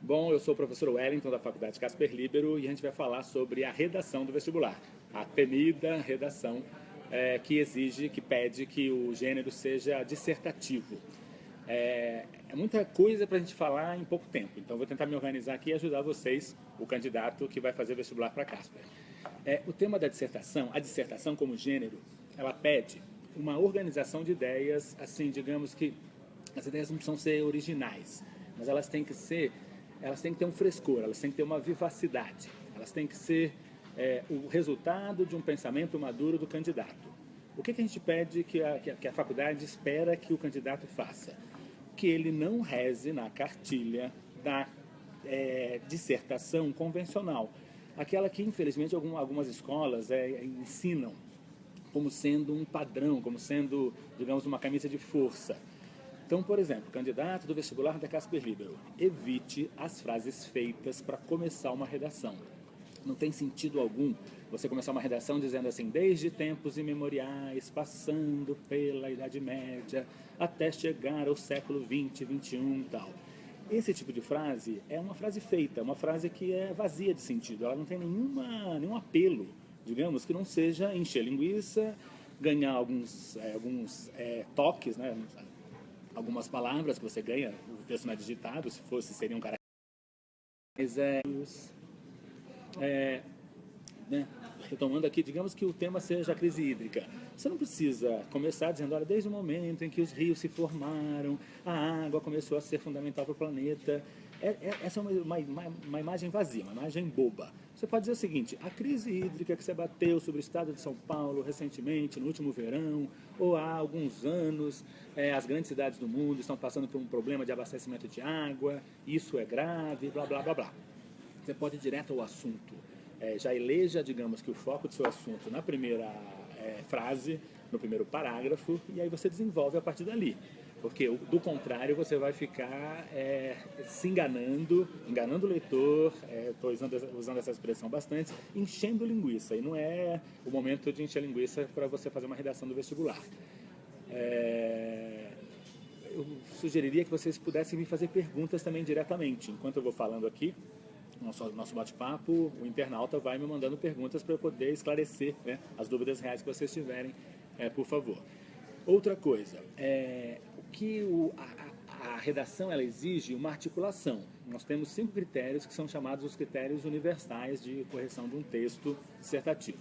Bom, eu sou o professor Wellington da Faculdade Casper Libero e a gente vai falar sobre a redação do vestibular. A temida redação que exige, que pede que o gênero seja dissertativo. É muita coisa para a gente falar em pouco tempo, então vou tentar me organizar aqui e ajudar vocês, o candidato que vai fazer vestibular para Casper. O tema da dissertação, a dissertação como gênero, ela pede uma organização de ideias, assim, digamos que as ideias não precisam ser originais, mas elas têm que ter um frescor, elas têm que ter uma vivacidade, elas têm que ser o resultado de um pensamento maduro do candidato. O que a gente pede que a faculdade espera que o candidato faça? Que ele não reze na cartilha da dissertação convencional, aquela que infelizmente algumas escolas ensinam como sendo um padrão, como sendo, digamos, uma camisa de força. Então, por exemplo, candidato do vestibular da Casper Libero, evite as frases feitas para começar uma redação. Não tem sentido algum você começar uma redação dizendo assim, desde tempos imemoriais, passando pela Idade Média, até chegar ao século XX, XXI e tal. Esse tipo de frase é uma frase feita, uma frase que é vazia de sentido, ela não tem nenhum apelo, digamos, que não seja encher linguiça, ganhar alguns toques, né? Algumas palavras que você ganha, o texto não é digitado, se fosse seria um cara. Mas né? Retomando aqui, digamos que o tema seja a crise hídrica. Você não precisa começar dizendo, olha, desde o momento em que os rios se formaram, a água começou a ser fundamental para o planeta. Essa é uma imagem vazia, uma imagem boba. Você pode dizer o seguinte, a crise hídrica que se abateu sobre o estado de São Paulo recentemente, no último verão, ou há alguns anos, as grandes cidades do mundo estão passando por um problema de abastecimento de água, isso é grave, blá, blá, blá, blá. Você pode ir direto ao assunto. Já eleja, digamos que o foco do seu assunto na primeira frase, no primeiro parágrafo, e aí você desenvolve a partir dali. Porque, do contrário, você vai ficar se enganando o leitor, estou usando essa expressão bastante, enchendo linguiça. E não é o momento de encher linguiça para você fazer uma redação do vestibular. Eu sugeriria que vocês pudessem me fazer perguntas também diretamente. Enquanto eu vou falando aqui, nosso bate-papo, o internauta vai me mandando perguntas para eu poder esclarecer, né, as dúvidas reais que vocês tiverem, por favor. Outra coisa, a redação ela exige uma articulação. Nós temos 5 critérios que são chamados os critérios universais de correção de um texto dissertativo.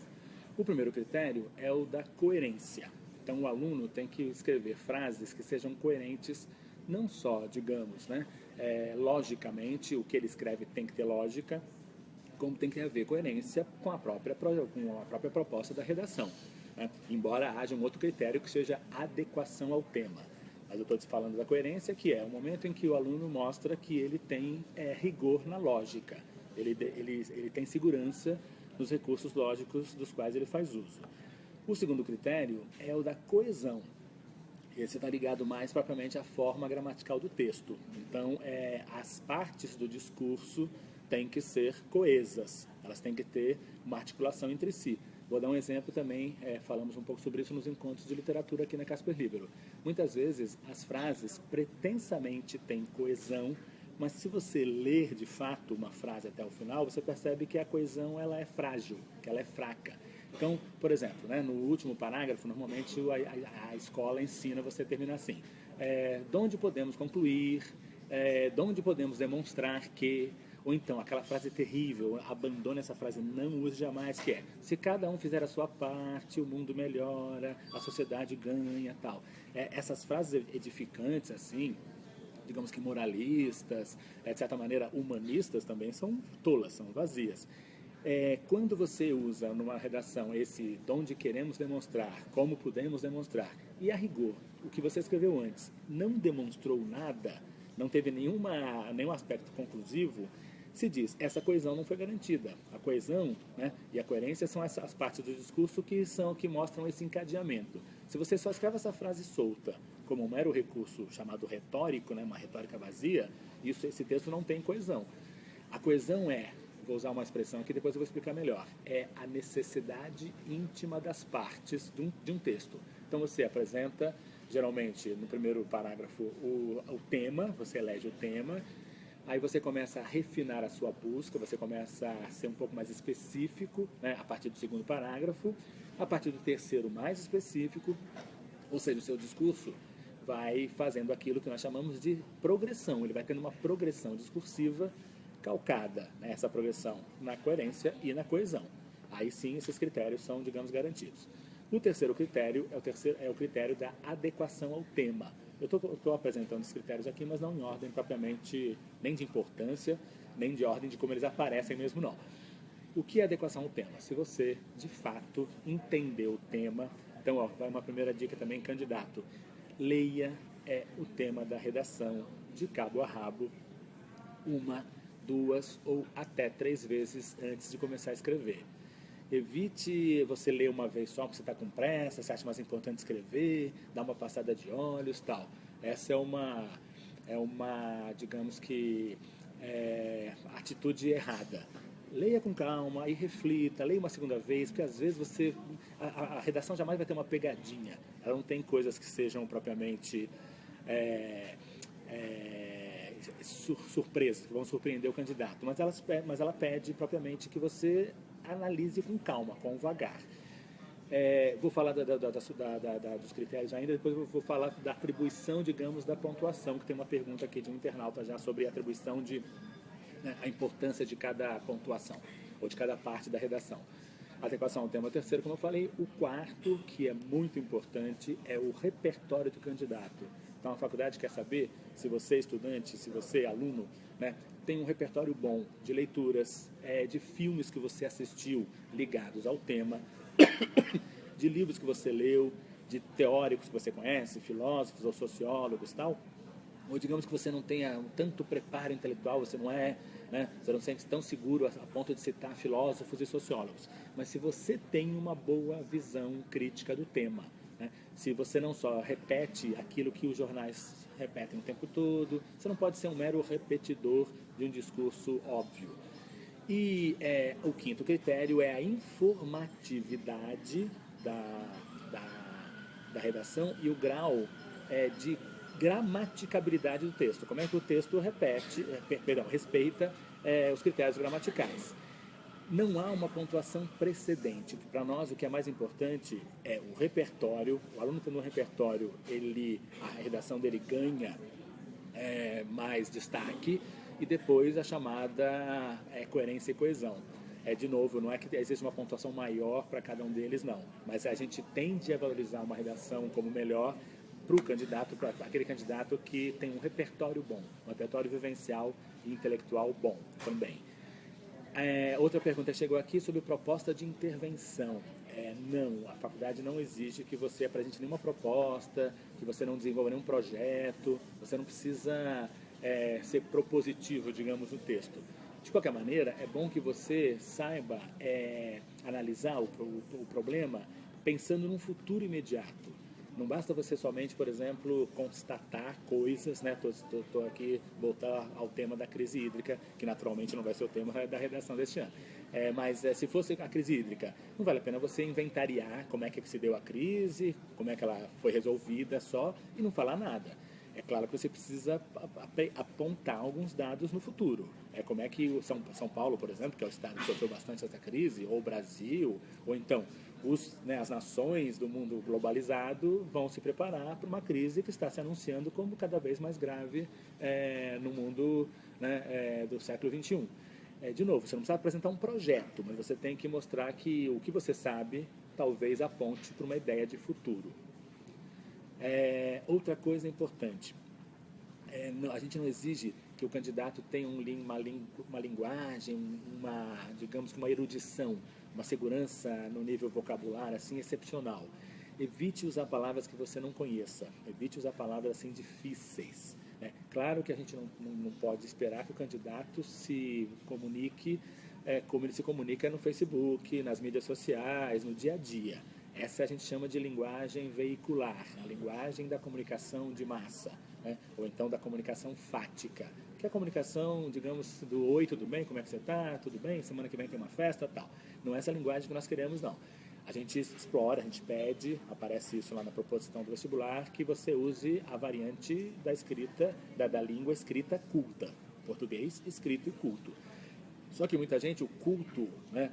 O primeiro critério é o da coerência. Então, o aluno tem que escrever frases que sejam coerentes, não só, digamos, né, logicamente, o que ele escreve tem que ter lógica, como tem que haver coerência com a própria proposta da redação. Né? Embora haja um outro critério que seja adequação ao tema. Mas eu estou falando da coerência, que é o momento em que o aluno mostra que ele tem rigor na lógica, ele tem segurança nos recursos lógicos dos quais ele faz uso. O segundo critério é o da coesão. Esse está ligado mais propriamente à forma gramatical do texto. Então, as partes do discurso têm que ser coesas, elas têm que ter uma articulação entre si. Vou dar um exemplo também, falamos um pouco sobre isso nos encontros de literatura aqui na Casper Libero. Muitas vezes as frases pretensamente têm coesão, mas se você ler de fato uma frase até o final, você percebe que a coesão ela é frágil, que ela é fraca. Então, por exemplo, né, no último parágrafo, normalmente a escola ensina você a terminar assim. De onde podemos concluir, de onde podemos demonstrar que, ou então aquela frase terrível, abandone essa frase, não use jamais, que é, se cada um fizer a sua parte, o mundo melhora, a sociedade ganha, tal. Essas frases edificantes, assim, digamos que moralistas, de certa maneira humanistas também, são tolas, são vazias. Quando você usa numa redação esse de onde queremos demonstrar, como podemos demonstrar, e a rigor, o que você escreveu antes não demonstrou nada, não teve nenhum aspecto conclusivo, se diz, essa coesão não foi garantida. A coesão, né, e a coerência são as partes do discurso que mostram esse encadeamento. Se você só escreve essa frase solta, como um mero recurso chamado retórico, né, uma retórica vazia, esse texto não tem coesão. A coesão vou usar uma expressão aqui, depois eu vou explicar melhor, é a necessidade íntima das partes de um texto. Então você apresenta, geralmente, no primeiro parágrafo, o tema, você elege o tema, Aí você começa a refinar a sua busca, você começa a ser um pouco mais específico, né, a partir do segundo parágrafo, a partir do terceiro mais específico, ou seja, o seu discurso vai fazendo aquilo que nós chamamos de progressão, ele vai tendo uma progressão discursiva calcada, né, essa progressão na coerência e na coesão. Aí sim esses critérios são, digamos, garantidos. O terceiro critério é o critério da adequação ao tema. Eu estou apresentando esses critérios aqui, mas não em ordem propriamente, nem de importância, nem de ordem de como eles aparecem mesmo, não. O que é adequação ao tema? Se você, de fato, entendeu o tema, então, ó, vai uma primeira dica também, candidato. Leia o tema da redação de cabo a rabo, uma, duas ou até 3 vezes antes de começar a escrever. Evite você ler uma vez só porque você está com pressa, você acha mais importante escrever, dar uma passada de olhos, tal. Essa é uma digamos que, atitude errada. Leia com calma e reflita, leia uma segunda vez, porque às vezes a redação jamais vai ter uma pegadinha. Ela não tem coisas que sejam propriamente surpresas, que vão surpreender o candidato, mas ela pede propriamente que você analise com calma, com vagar. Vou falar dos critérios ainda, depois vou falar da atribuição, digamos, da pontuação, que tem uma pergunta aqui de um internauta já sobre a atribuição a importância de cada pontuação, ou de cada parte da redação. A adequação ao tema terceiro, como eu falei. O quarto, que é muito importante, é o repertório do candidato. Então, a faculdade quer saber se você, estudante, se você, aluno, né, tem um repertório bom de leituras, de filmes que você assistiu ligados ao tema, de livros que você leu, de teóricos que você conhece, filósofos ou sociólogos e tal, ou digamos que você não tenha tanto preparo intelectual, você não você não se sente tão seguro a ponto de citar filósofos e sociólogos, mas se você tem uma boa visão crítica do tema, né, se você não só repete aquilo que os jornais repetem o tempo todo, você não pode ser um mero repetidor de um discurso óbvio. E o quinto critério é a informatividade da redação e o grau de gramaticabilidade do texto. Como é que o texto respeita os critérios gramaticais. Não há uma pontuação precedente. Para nós, o que é mais importante é o repertório. O aluno tendo um repertório, a redação dele ganha mais destaque, e depois a chamada coerência e coesão. De novo, não é que existe uma pontuação maior para cada um deles, não. Mas a gente tende a valorizar uma redação como melhor para o candidato, para aquele candidato que tem um repertório bom, um repertório vivencial e intelectual bom também. Outra pergunta chegou aqui sobre proposta de intervenção. Não, a faculdade não exige que você apresente nenhuma proposta, que você não desenvolva nenhum projeto, você não precisa ser propositivo, digamos, no texto. De qualquer maneira, é bom que você saiba analisar o problema pensando num futuro imediato. Não basta você somente, por exemplo, constatar coisas, né? Estou aqui voltar ao tema da crise hídrica, que naturalmente não vai ser o tema da redação deste ano. Mas se fosse a crise hídrica, não vale a pena você inventariar como é que se deu a crise, como é que ela foi resolvida só, e não falar nada. É claro que você precisa apontar alguns dados no futuro. Como é que o São Paulo, por exemplo, que é o estado que sofreu bastante essa crise, ou o Brasil, ou então as nações do mundo globalizado vão se preparar para uma crise que está se anunciando como cada vez mais grave no mundo do século XXI. De novo, você não precisa apresentar um projeto, mas você tem que mostrar que o que você sabe talvez aponte para uma ideia de futuro. Outra coisa importante, a gente não exige que o candidato tenha uma linguagem, digamos que uma erudição, uma segurança no nível vocabular assim excepcional. Evite usar palavras que você não conheça, evite usar palavras assim difíceis. Claro que a gente não pode esperar que o candidato se comunique como ele se comunica no Facebook, nas mídias sociais, no dia a dia. Essa a gente chama de linguagem veicular, a linguagem da comunicação de massa, ou então da comunicação fática, que é a comunicação, digamos, do oi, tudo bem, como é que você está, tudo bem, semana que vem tem uma festa, tal. Não é essa linguagem que nós queremos, não. A gente explora, a gente pede, aparece isso lá na proposição do vestibular, que você use a variante da escrita, da língua escrita culta. português, escrito e culto. Só que muita gente, o culto, né,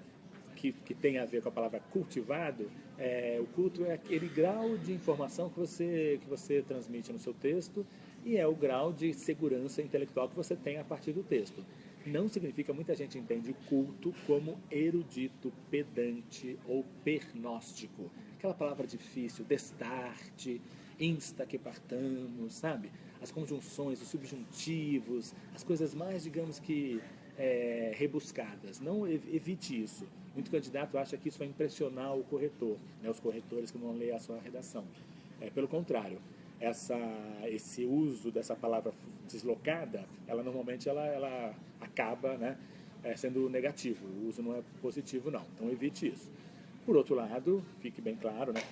que tem a ver com a palavra cultivado, o culto é aquele grau de informação que você transmite no seu texto e é o grau de segurança intelectual que você tem a partir do texto. Não significa, muita gente entende culto como erudito, pedante ou pernóstico. Aquela palavra difícil, destarte, insta que partamos, sabe? As conjunções, os subjuntivos, as coisas mais, digamos que, rebuscadas. Não evite isso. Muito candidato acha que isso vai impressionar o corretor, né, os corretores que vão ler a sua redação. Pelo contrário, esse uso dessa palavra deslocada, ela normalmente ela acaba, né, sendo negativo. O uso não é positivo, não. Então evite isso. Por outro lado, fique bem claro, né,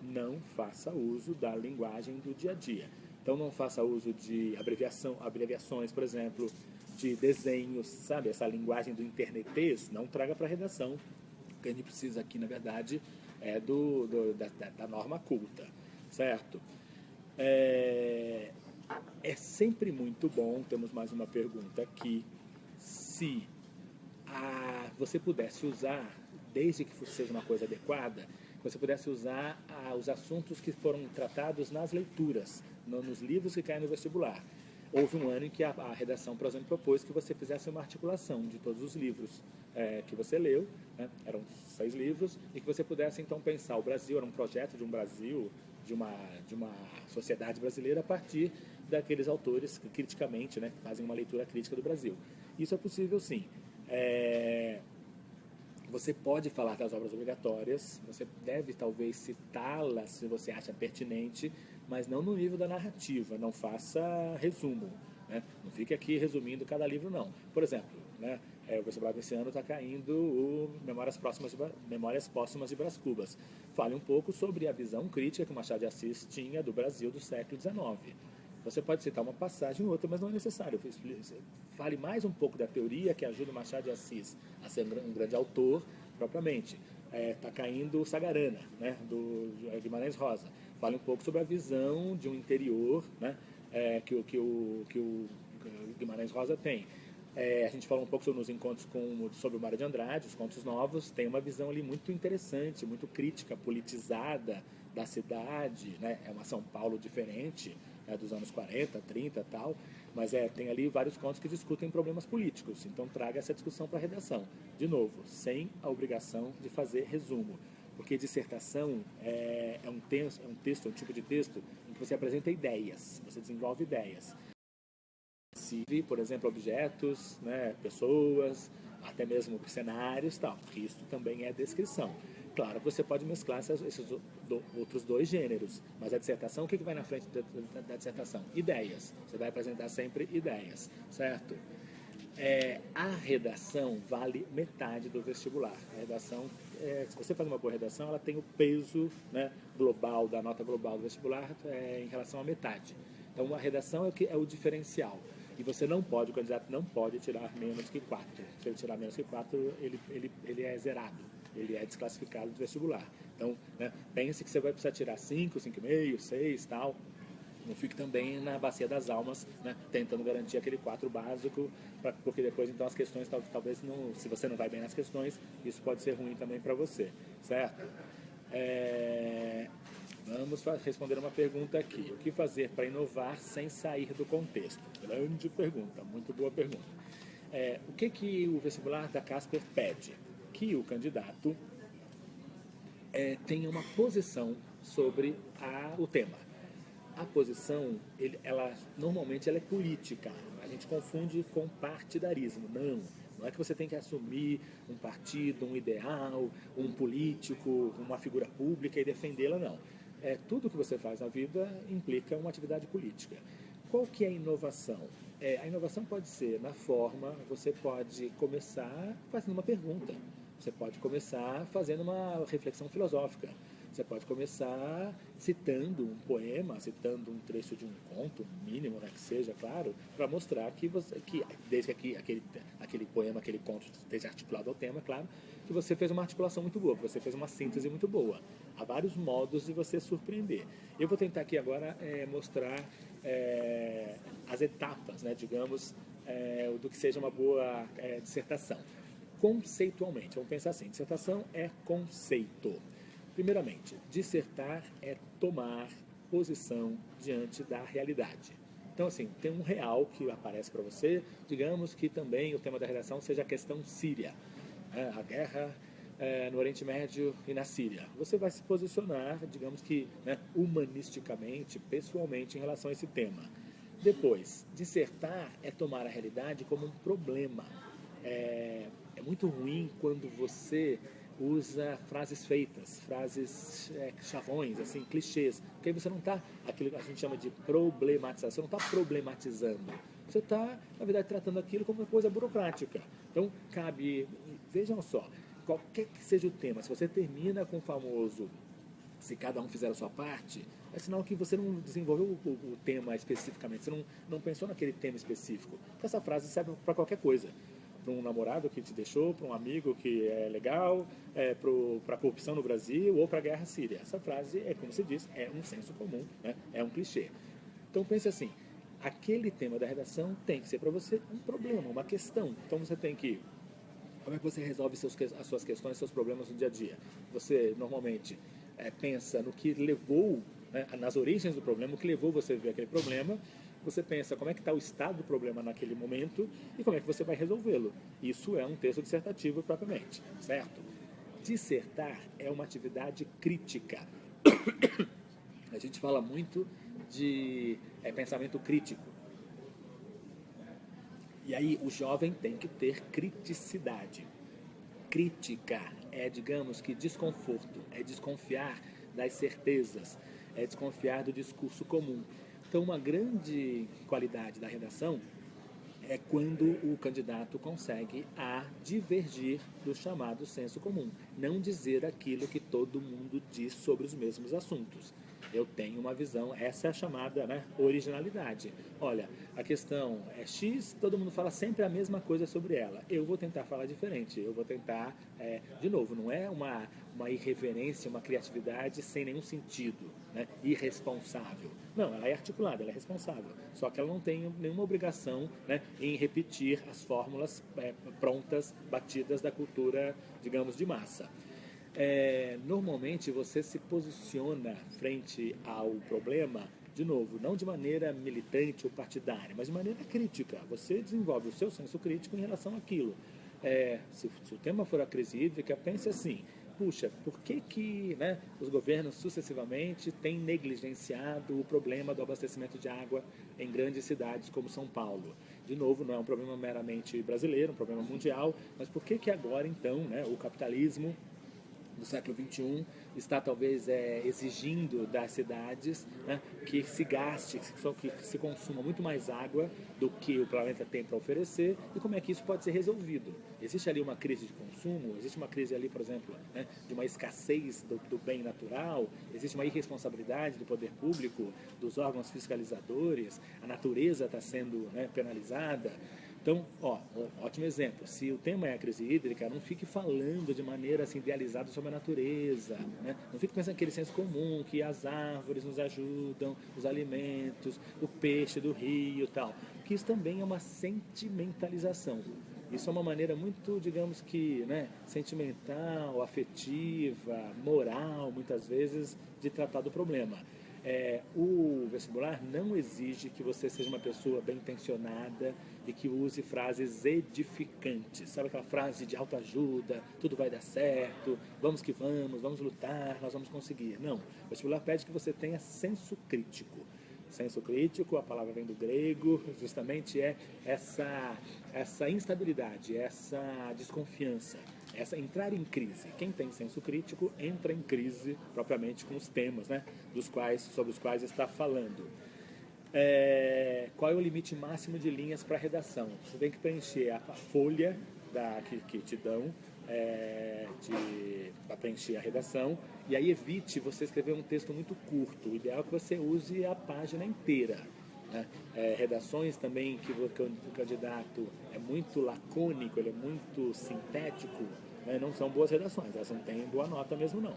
não faça uso da linguagem do dia a dia. Então não faça uso de abreviações, por exemplo, de desenhos, sabe? Essa linguagem do internetês, não traga para a redação. O que a gente precisa aqui, na verdade, é da norma culta, certo? É sempre muito bom, temos mais uma pergunta aqui, se você pudesse usar, desde que seja uma coisa adequada, você pudesse usar os assuntos que foram tratados nas leituras, nos livros que caem no vestibular. Houve um ano em que a redação, por exemplo, propôs que você fizesse uma articulação de todos os livros que você leu, né? Eram 6 livros, e que você pudesse então pensar o Brasil, era um projeto de um Brasil, de uma sociedade brasileira a partir daqueles autores que criticamente, né, fazem uma leitura crítica do Brasil. Isso é possível, sim. Você pode falar das obras obrigatórias, você deve talvez citá-las se você acha pertinente, mas não no nível da narrativa, não faça resumo, né? Não fique aqui resumindo cada livro, não. Por exemplo, né, o vestibular desse ano está caindo o Memórias Póstumas de Brás Cubas. Fale um pouco sobre a visão crítica que o Machado de Assis tinha do Brasil do século XIX. Você pode citar uma passagem ou outra, mas não é necessário. Fale mais um pouco da teoria que ajuda o Machado de Assis a ser um grande autor, propriamente. Está caindo o Sagarana, né, do Guimarães Rosa. Fale um pouco sobre a visão de um interior, né, que o Guimarães Rosa tem. A gente fala um pouco nos encontros sobre o Mário de Andrade, os contos novos, tem uma visão ali muito interessante, muito crítica, politizada da cidade, né? É uma São Paulo diferente, né, dos anos 40, 30 e tal, mas tem ali vários contos que discutem problemas políticos, então traga essa discussão para a redação. De novo, sem a obrigação de fazer resumo, porque dissertação é um texto, um tipo de texto em que você apresenta ideias, você desenvolve ideias. Por exemplo, objetos, né, pessoas, até mesmo cenários, tal, porque isso também é descrição. Claro, você pode mesclar esses outros 2 gêneros, mas a dissertação, o que vai na frente da dissertação? Ideias. Você vai apresentar sempre ideias, certo? A redação vale metade do vestibular. A redação, se você faz uma boa redação, ela tem o peso, né, global, da nota global do vestibular em relação à metade. Então, a redação é o diferencial. E você não pode, o candidato não pode tirar menos que 4. Se ele tirar menos que 4, ele é zerado. Ele é desclassificado do vestibular. Então, né, pense que você vai precisar tirar 5, 5,5, 6, tal. Não fique também na bacia das almas, né, tentando garantir aquele 4 básico, porque depois, então, as questões, talvez, não, se você não vai bem nas questões, isso pode ser ruim também para você, certo? Vamos responder uma pergunta aqui. O que fazer para inovar sem sair do contexto? Grande pergunta, muito boa pergunta. O que o vestibular da Casper pede? Que o candidato tenha uma posição sobre o tema. A posição, normalmente ela é política. A gente confunde com partidarismo. Não é que você tem que assumir um partido, um ideal, um político, uma figura pública e defendê-la, não. Tudo que você faz na vida implica uma atividade política. Qual que é a inovação? A inovação pode ser na forma, você pode começar fazendo uma pergunta, você pode começar fazendo uma reflexão filosófica, você pode começar citando um poema, citando um trecho de um conto, mínimo, né, que seja, claro, para mostrar que desde que aquele poema, aquele conto esteja articulado ao tema, claro, que você fez uma articulação muito boa, que você fez uma síntese muito boa. Há vários modos de você surpreender. Eu vou tentar aqui agora mostrar as etapas, né, digamos, do que seja uma boa dissertação. Conceitualmente, vamos pensar assim, dissertação é conceito. Primeiramente, dissertar é tomar posição diante da realidade. Então, assim, tem um real que aparece para você, digamos que também o tema da redação seja a questão síria, a guerra no Oriente Médio e na Síria. Você vai se posicionar, digamos que humanisticamente, pessoalmente, em relação a esse tema. Depois, dissertar é tomar a realidade como um problema. É muito ruim quando você usa frases feitas, frases chavões, assim, clichês, porque aí você não está, aquilo que a gente chama de problematização, você não está problematizando, você está, na verdade, tratando aquilo como uma coisa burocrática. Então, cabe, vejam só, qualquer que seja o tema, se você termina com o famoso se cada um fizer a sua parte, é sinal que você não desenvolveu o tema especificamente, você não pensou naquele tema específico. Porque essa frase serve para qualquer coisa. Para um namorado que te deixou, para um amigo que é legal, para a corrupção no Brasil ou para a guerra síria. Essa frase, como se diz, é um senso comum, né? É um clichê. Então pense assim, aquele tema da redação tem que ser para você um problema, uma questão. Então você tem que... Como é que você resolve as suas questões, seus problemas no dia a dia? Você, normalmente, pensa no que levou, nas origens do problema, o que levou você a ver aquele problema. Você pensa como é que está o estado do problema naquele momento e como é que você vai resolvê-lo. Isso é um texto dissertativo propriamente, certo? Dissertar é uma atividade crítica. A gente fala muito de pensamento crítico. E aí o jovem tem que ter criticidade. Crítica é, digamos que, desconforto, é desconfiar das certezas, é desconfiar do discurso comum. Então, uma grande qualidade da redação é quando o candidato consegue divergir do chamado senso comum, não dizer aquilo que todo mundo diz sobre os mesmos assuntos. Eu tenho uma visão, essa é a chamada originalidade. Olha, a questão é X, todo mundo fala sempre a mesma coisa sobre ela. Eu vou tentar falar diferente, eu vou tentar, de novo, não é uma irreverência, uma criatividade sem nenhum sentido, irresponsável. Não, ela é articulada, ela é responsável. Só que ela não tem nenhuma obrigação em repetir as fórmulas prontas, batidas da cultura, digamos, de massa. Normalmente você se posiciona frente ao problema, de novo, não de maneira militante ou partidária, mas de maneira crítica. Você desenvolve o seu senso crítico em relação àquilo. Se o tema for a crise hídrica, pense assim: puxa, por que os governos sucessivamente têm negligenciado o problema do abastecimento de água em grandes cidades como São Paulo? De novo, não é um problema meramente brasileiro, é um problema mundial, mas por que agora, então, o capitalismo do século XXI está talvez exigindo das cidades que se gaste, que se consuma muito mais água do que o planeta tem para oferecer, e como é que isso pode ser resolvido? Existe ali uma crise de consumo, existe uma crise ali, por exemplo, de uma escassez do bem natural, existe uma irresponsabilidade do poder público, dos órgãos fiscalizadores, a natureza está sendo penalizada. Então, ótimo exemplo. Se o tema é a crise hídrica, não fique falando de maneira assim, idealizada sobre a natureza. Não fique pensando naquele senso comum, que as árvores nos ajudam, os alimentos, o peixe do rio e tal. Que isso também é uma sentimentalização. Isso é uma maneira muito, digamos que, sentimental, afetiva, moral, muitas vezes, de tratar do problema. O vestibular não exige que você seja uma pessoa bem intencionada e que use frases edificantes. Sabe aquela frase de autoajuda, tudo vai dar certo, vamos que vamos lutar, nós vamos conseguir. Não, o vestibular pede que você tenha senso crítico. Senso crítico, a palavra vem do grego, justamente essa instabilidade, essa desconfiança, essa entrar em crise. Quem tem senso crítico entra em crise propriamente com os temas, sobre os quais está falando. Qual é o limite máximo de linhas para redação? Você tem que preencher a folha que te dão para preencher a redação, e aí evite você escrever um texto muito curto. O ideal é que você use a página inteira. Redações também que o candidato é muito lacônico, ele é muito sintético, não são boas redações, elas não têm boa nota mesmo não.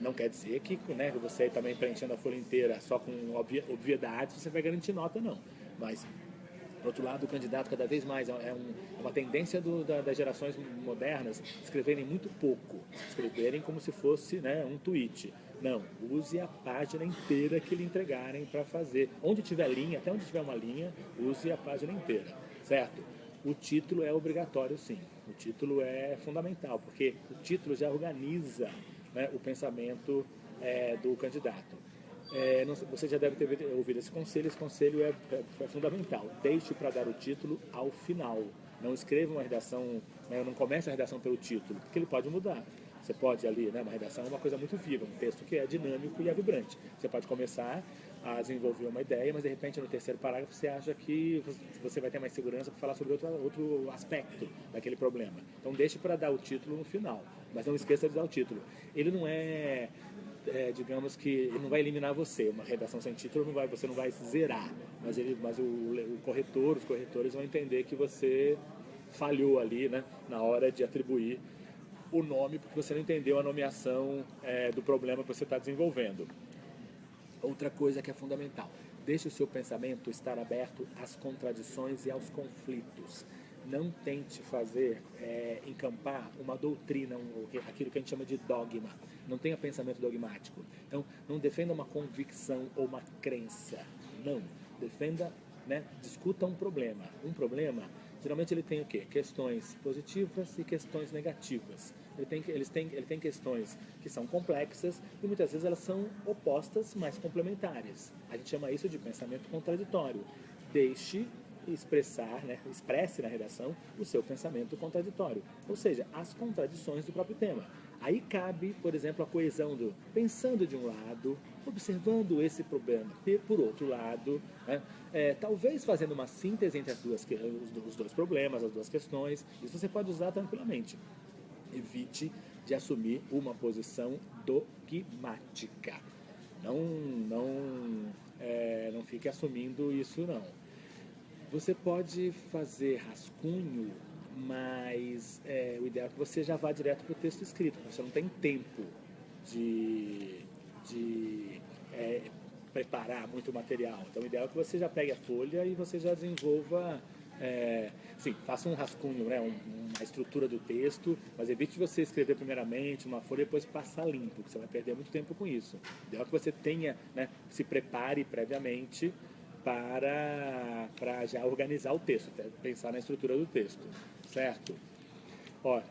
Não quer dizer que você também preenchendo a folha inteira só com obviedades você vai garantir nota, não. Mas Por outro lado, o candidato cada vez mais é uma tendência das gerações modernas escreverem muito pouco, escreverem como se fosse, né, um tweet. Não, use a página inteira que lhe entregarem para fazer. Onde tiver linha, até onde tiver uma linha, use a página inteira, certo? O título é obrigatório, sim. O título é fundamental, porque o título já organiza, né, o pensamento do candidato. Você já deve ter ouvido esse conselho é fundamental. Deixe para dar o título ao final. Não escreva uma redação, né, não comece a redação pelo título, porque ele pode mudar. Você pode ali, né, uma redação é uma coisa muito viva, um texto que é dinâmico e é vibrante. Você pode começar a desenvolver uma ideia, mas de repente no terceiro parágrafo você acha que você vai ter mais segurança para falar sobre outro aspecto daquele problema. Então deixe para dar o título no final, mas não esqueça de dar o título. Ele não digamos que ele não vai eliminar você. Uma redação sem título você não vai zerar, mas os corretores vão entender que você falhou ali, né, na hora de atribuir o nome, porque você não entendeu a nomeação do problema que você está desenvolvendo. Outra coisa que é fundamental, deixe o seu pensamento estar aberto às contradições e aos conflitos. Não tente encampar uma doutrina, aquilo que a gente chama de dogma. Não tenha pensamento dogmático. Então, não defenda uma convicção ou uma crença. Não. Defenda, né, discuta um problema. Um problema, geralmente ele tem o quê? Questões positivas e questões negativas. Ele tem questões que são complexas e muitas vezes elas são opostas, mas complementares. A gente chama isso de pensamento contraditório. Deixe expresse na redação o seu pensamento contraditório, ou seja, as contradições do próprio tema. Aí cabe, por exemplo, a coesão pensando de um lado, observando esse problema, e por outro lado, né, talvez fazendo uma síntese entre os dois problemas, as duas questões. Isso você pode usar tranquilamente. Evite de assumir uma posição dogmática. Não fique assumindo isso, não. Você pode fazer rascunho, mas o ideal é que você já vá direto para o texto escrito, porque você não tem tempo de preparar muito material. Então, o ideal é que você já pegue a folha e você já desenvolva, faça um rascunho, né, uma estrutura do texto, mas evite você escrever primeiramente uma folha e depois passar limpo, porque você vai perder muito tempo com isso. O ideal é que você tenha, né, se prepare previamente para já organizar o texto, pensar na estrutura do texto, certo?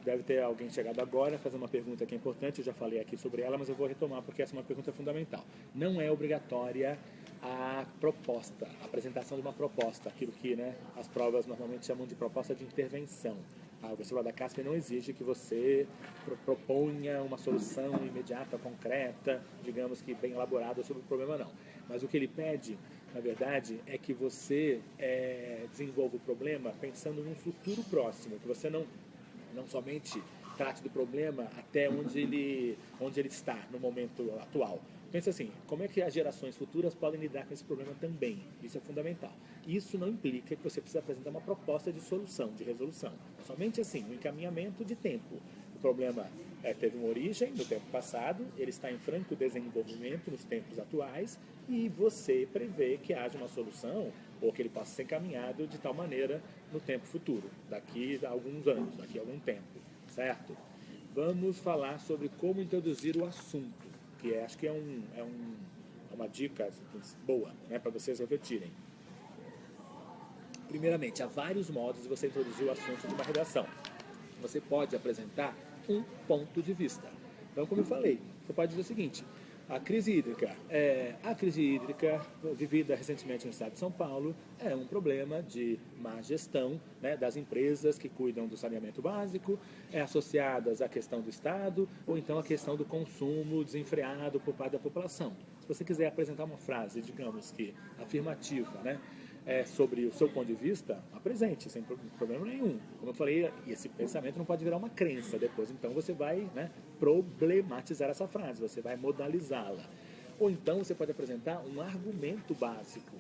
Deve ter alguém chegado agora, fazer uma pergunta que é importante, eu já falei aqui sobre ela, mas eu vou retomar porque essa é uma pergunta fundamental. Não é obrigatória a apresentação de uma proposta, aquilo que, né, as provas normalmente chamam de proposta de intervenção. O vestibular da Casper não exige que você proponha uma solução imediata, concreta, digamos que bem elaborada sobre o problema, não. Mas o que ele pede, na verdade, é que você desenvolva o problema pensando num futuro próximo, que você não somente trate do problema até onde ele está no momento atual. Pensa assim, como é que as gerações futuras podem lidar com esse problema também? Isso é fundamental. Isso não implica que você precisa apresentar uma proposta de solução, de resolução. Somente assim, um encaminhamento de tempo. O problema teve uma origem no tempo passado, ele está em franco desenvolvimento nos tempos atuais e você prevê que haja uma solução ou que ele possa ser encaminhado de tal maneira no tempo futuro, daqui a alguns anos, daqui a algum tempo, certo? Vamos falar sobre como introduzir o assunto, que acho que é uma dica boa, né, para vocês refletirem. Primeiramente, há vários modos de você introduzir o assunto de uma redação. Você pode apresentar um ponto de vista. Então, como eu falei, você pode dizer o seguinte: a crise hídrica vivida recentemente no estado de São Paulo é um problema de má gestão, né, das empresas que cuidam do saneamento básico, associadas à questão do Estado ou então à questão do consumo desenfreado por parte da população. Se você quiser apresentar uma frase, digamos que afirmativa, né, sobre o seu ponto de vista, apresente, sem problema nenhum. Como eu falei, esse pensamento não pode virar uma crença depois, então você vai, né, problematizar essa frase, você vai modalizá-la. Ou então você pode apresentar um argumento básico.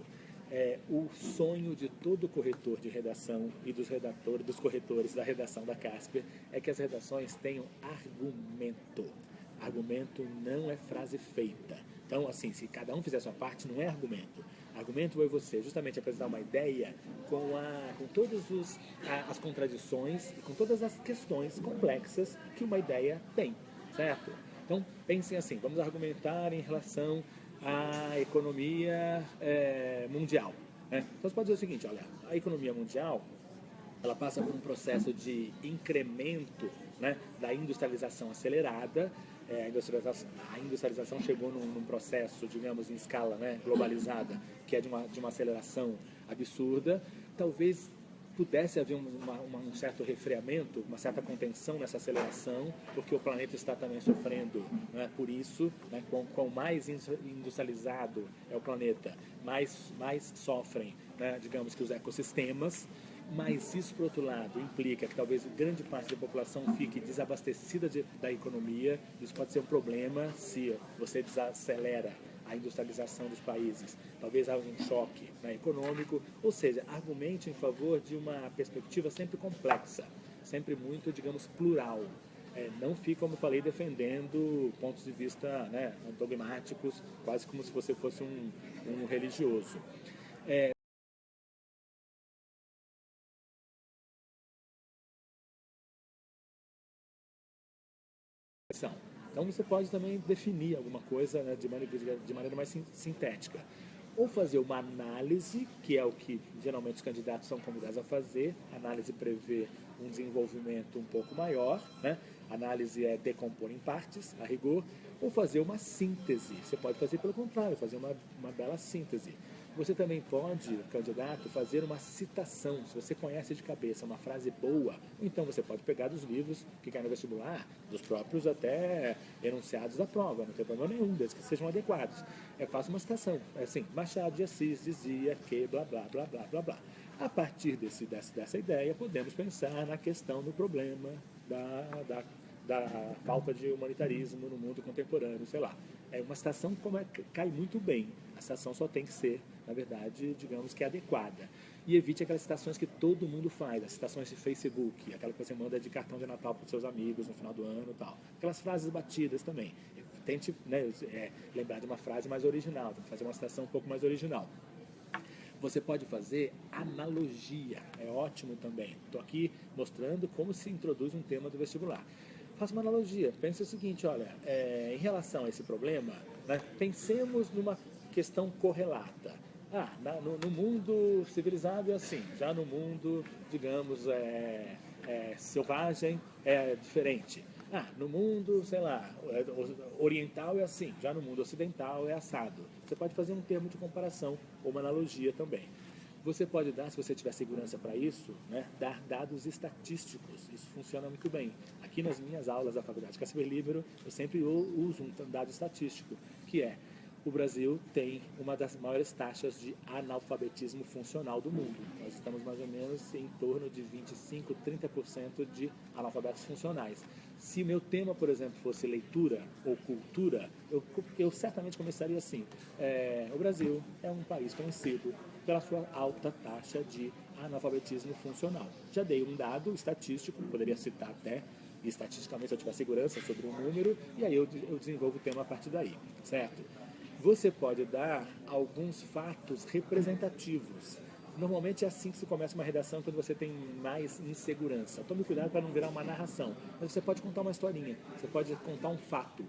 O sonho de todo corretor de redação e dos corretores da redação da Casper é que as redações tenham argumento. Argumento não é frase feita. Então, assim, se cada um fizer a sua parte, não é argumento. Argumento é você justamente apresentar uma ideia com todas as contradições e com todas as questões complexas que uma ideia tem, certo? Então, pensem assim, vamos argumentar em relação à economia mundial. Né? Então, você pode dizer o seguinte, olha, a economia mundial, ela passa por um processo de incremento, né, da industrialização acelerada. A industrialização chegou num processo, digamos, em escala, né, globalizada, que é de uma aceleração absurda. Talvez pudesse haver um certo refreamento, uma certa contenção nessa aceleração, porque o planeta está também sofrendo, né, por isso. Né, quanto mais industrializado é o planeta, mais sofrem, né, digamos que os ecossistemas. Mas isso, por outro lado, implica que talvez grande parte da população fique desabastecida da economia. Isso pode ser um problema se você desacelera a industrialização dos países. Talvez haja um choque, né, econômico. Ou seja, argumente em favor de uma perspectiva sempre complexa, sempre muito, digamos, plural. Não fique, como eu falei, defendendo pontos de vista, né, dogmáticos, quase como se você fosse um religioso. Então você pode também definir alguma coisa, né, de maneira mais sintética. Ou fazer uma análise, que é o que geralmente os candidatos são convidados a fazer. A análise prevê um desenvolvimento um pouco maior, né? A análise é decompor em partes, a rigor. Ou fazer uma síntese. Você pode fazer pelo contrário, fazer uma bela síntese. Você também pode, candidato, fazer uma citação. Se você conhece de cabeça uma frase boa, então você pode pegar dos livros que caem no vestibular, dos próprios até enunciados da prova, não tem problema nenhum, desde que sejam adequados. Faça uma citação, assim, Machado de Assis dizia que blá, blá, blá, blá, blá, blá. A partir dessa ideia, podemos pensar na questão do problema da falta de humanitarismo no mundo contemporâneo, sei lá. Uma citação cai muito bem. A citação só tem que ser, na verdade, digamos que adequada. E evite aquelas citações que todo mundo faz, as citações de Facebook, aquela que você manda de cartão de Natal para os seus amigos no final do ano e tal. Aquelas frases batidas também. Tente, né, lembrar de uma frase mais original, fazer uma citação um pouco mais original. Você pode fazer analogia, é ótimo também. Estou aqui mostrando como se introduz um tema do vestibular. Faça uma analogia, pense o seguinte, olha, em relação a esse problema, né, pensemos numa questão correlata. No mundo civilizado é assim, já no mundo, digamos, selvagem é diferente. No mundo, sei lá, oriental é assim, já no mundo ocidental é assado. Você pode fazer um termo de comparação ou uma analogia também. Você pode dar, se você tiver segurança para isso, né, dar dados estatísticos. Isso funciona muito bem. Aqui nas minhas aulas da Faculdade Casper Libero, eu sempre uso um dado estatístico, que é: o Brasil tem uma das maiores taxas de analfabetismo funcional do mundo. Nós estamos mais ou menos em torno de 25, 30% de analfabetos funcionais. Se meu tema, por exemplo, fosse leitura ou cultura, eu certamente começaria assim. O Brasil é um país conhecido pela sua alta taxa de analfabetismo funcional. Já dei um dado estatístico, poderia citar até, e estatisticamente se eu tiver segurança sobre um número, e aí eu desenvolvo o tema a partir daí, certo? Você pode dar alguns fatos representativos. Normalmente é assim que se começa uma redação, quando você tem mais insegurança. Tome cuidado para não virar uma narração. Mas você pode contar uma historinha, você pode contar um fato.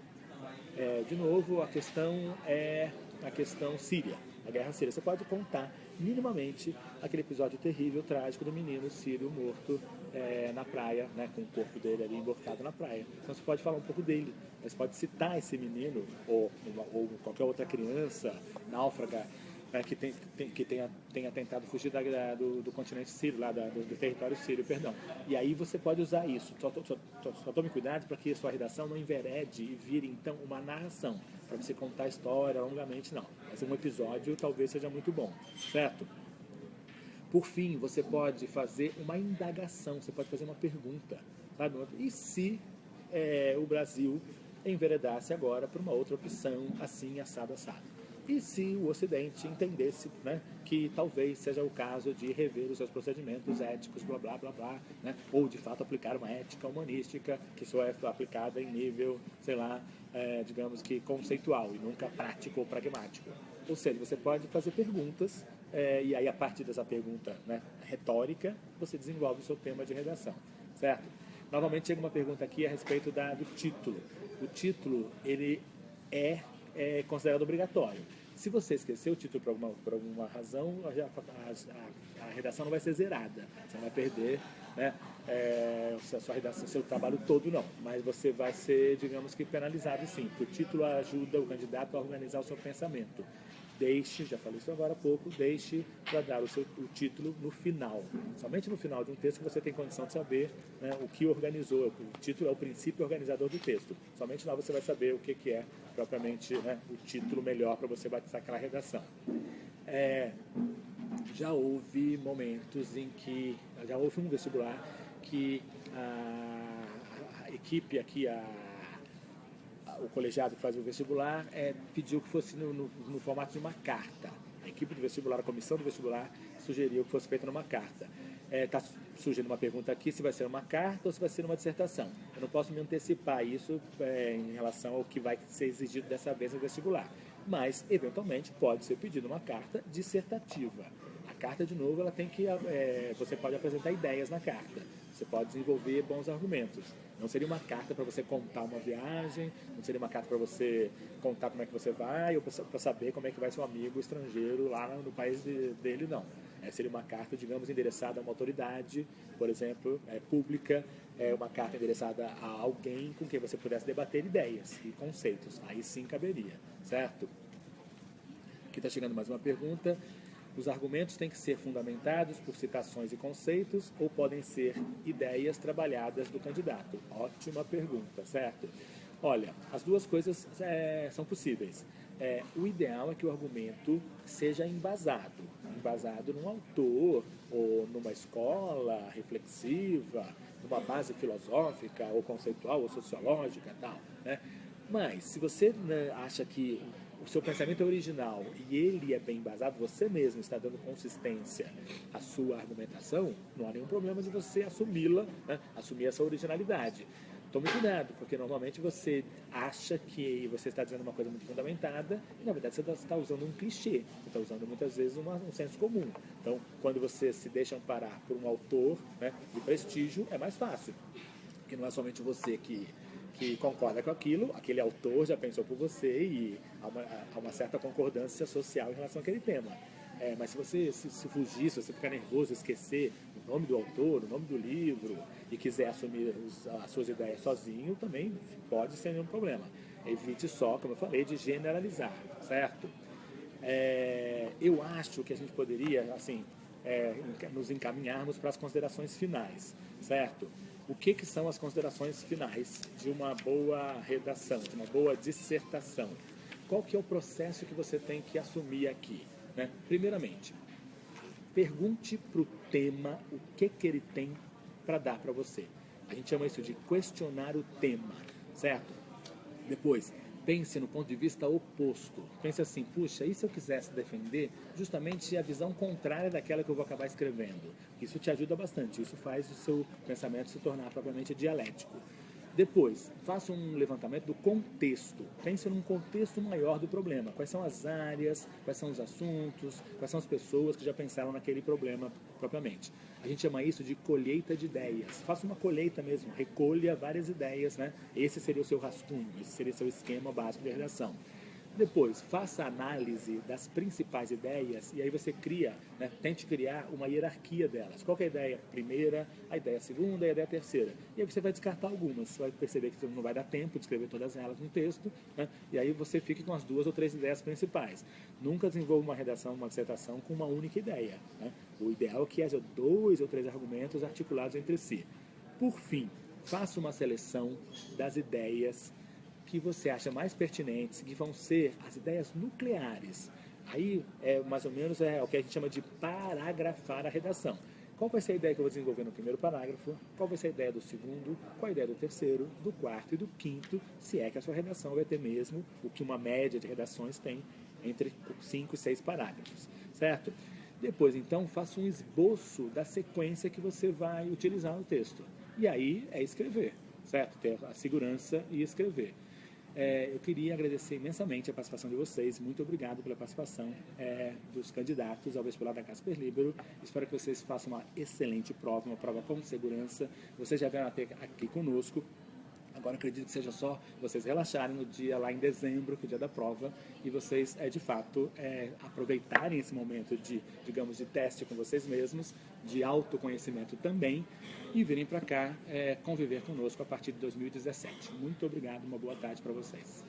De novo, a questão é a questão síria, a guerra síria. Você pode contar minimamente aquele episódio terrível, trágico do menino sírio morto na praia, né, com o corpo dele ali emborcado na praia. Então você pode falar um pouco dele, mas pode citar esse menino ou qualquer outra criança náufraga, que tenha tentado fugir do continente sírio, lá do território sírio, perdão. E aí você pode usar isso. Só tome cuidado para que a sua redação não enverede e vire, então, uma narração, para você contar a história longamente, não. Mas um episódio talvez seja muito bom, certo? Por fim, você pode fazer uma indagação, você pode fazer uma pergunta, sabe? E se o Brasil enveredasse agora por uma outra opção, assim, assado, assado? E se o Ocidente entendesse, né, que talvez seja o caso de rever os seus procedimentos éticos, blá, blá, blá, blá, né, ou de fato aplicar uma ética humanística que só é aplicada em nível, sei lá, digamos que conceitual e nunca prático ou pragmático. Ou seja, você pode fazer perguntas e aí a partir dessa pergunta, né, retórica, você desenvolve o seu tema de redação, certo? Novamente chega uma pergunta aqui a respeito do título. O título, ele é considerado obrigatório. Se você esquecer o título por alguma razão, a redação não vai ser zerada. Você não vai perder, né, a sua redação, seu trabalho todo, não. Mas você vai ser, digamos que, penalizado, sim. Porque o título ajuda o candidato a organizar o seu pensamento. Já falei isso agora há pouco, deixe para dar o título no final. Somente no final de um texto que você tem condição de saber, né, o que organizou. O título é o princípio organizador do texto. Somente lá você vai saber o que é propriamente, né, o título melhor para você batizar aquela redação. Já houve momentos em que... Já houve um vestibular que a equipe aqui, o colegiado que fazia o vestibular pediu que fosse no formato de uma carta. A equipe do vestibular, a comissão do vestibular, sugeriu que fosse feita numa carta. Está surgindo uma pergunta aqui se vai ser uma carta ou se vai ser uma dissertação. Eu não posso me antecipar isso em relação ao que vai ser exigido dessa vez no vestibular. Mas, eventualmente, pode ser pedido uma carta dissertativa. A carta, de novo, ela tem que... você pode apresentar ideias na carta. Você pode desenvolver bons argumentos. Não seria uma carta para você contar uma viagem, não seria uma carta para você contar como é que você vai, ou para saber como é que vai seu amigo estrangeiro lá no país dele, não. Seria uma carta, digamos, endereçada a uma autoridade, por exemplo, pública, uma carta endereçada a alguém com quem você pudesse debater ideias e conceitos. Aí sim caberia, certo? Aqui está chegando mais uma pergunta. Os argumentos têm que ser fundamentados por citações e conceitos ou podem ser ideias trabalhadas do candidato? Ótima pergunta, certo? Olha, as duas coisas são possíveis. O ideal é que o argumento seja embasado num autor, ou numa escola reflexiva, numa base filosófica, ou conceitual, ou sociológica, tal, né? Mas, se você, né, acha que o seu pensamento é original e ele é bem embasado, você mesmo está dando consistência à sua argumentação, não há nenhum problema de você assumi-la, né, assumir essa originalidade. Tome cuidado, porque normalmente você acha que você está dizendo uma coisa muito fundamentada e, na verdade, você está usando um clichê, você está usando muitas vezes um senso comum. Então, quando você se deixa amparar por um autor, né, de prestígio, é mais fácil, porque não é somente você que concorda com aquilo, aquele autor já pensou por você e há uma certa concordância social em relação àquele tema. Mas se você se fugir, se você ficar nervoso, esquecer o nome do autor, o nome do livro e quiser assumir as suas ideias sozinho, também pode ser nenhum problema. Evite só, como eu falei, de generalizar, certo? Eu acho que a gente poderia, assim, nos encaminharmos para as considerações finais, certo? O que são as considerações finais de uma boa redação, de uma boa dissertação? Qual que é o processo que você tem que assumir aqui, né? Primeiramente, pergunte para o tema o que ele tem para dar para você. A gente chama isso de questionar o tema, certo? Depois, pense no ponto de vista oposto. Pense assim, puxa, e se eu quisesse defender justamente a visão contrária daquela que eu vou acabar escrevendo? Isso te ajuda bastante, isso faz o seu pensamento se tornar propriamente dialético. Depois, faça um levantamento do contexto. Pense num contexto maior do problema. Quais são as áreas, quais são os assuntos, quais são as pessoas que já pensaram naquele problema propriamente. A gente chama isso de colheita de ideias. Faça uma colheita mesmo, recolha várias ideias, né? Esse seria o seu rascunho, esse seria o seu esquema básico de redação. Depois, faça a análise das principais ideias e aí você cria, né, tente criar uma hierarquia delas. Qual que é a ideia primeira, a ideia segunda e a ideia terceira. E aí você vai descartar algumas, você vai perceber que não vai dar tempo de escrever todas elas no texto, né, e aí você fica com as 2 ou 3 ideias principais. Nunca desenvolva uma redação, uma dissertação com uma única ideia, né? O ideal é que haja 2 ou 3 argumentos articulados entre si. Por fim, faça uma seleção das ideias que você acha mais pertinentes, que vão ser as ideias nucleares. Aí, mais ou menos, é o que a gente chama de paragrafar a redação. Qual vai ser a ideia que eu vou desenvolver no primeiro parágrafo? Qual vai ser a ideia do segundo? Qual a ideia do terceiro, do quarto e do quinto? Se é que a sua redação vai ter mesmo o que uma média de redações tem entre 5 e 6 parágrafos, certo? Depois, então, faça um esboço da sequência que você vai utilizar no texto. E aí é escrever, certo? Ter a segurança e escrever. Eu queria agradecer imensamente a participação de vocês. Muito obrigado pela participação dos candidatos ao vestibular da Casper Libero. Espero que vocês façam uma excelente prova, uma prova com segurança. Vocês já vieram até aqui conosco. Agora acredito que seja só vocês relaxarem no dia lá em dezembro, que é o dia da prova, e vocês, de fato, aproveitarem esse momento de, digamos, de teste com vocês mesmos, de autoconhecimento também, e virem para cá conviver conosco a partir de 2017. Muito obrigado, uma boa tarde para vocês.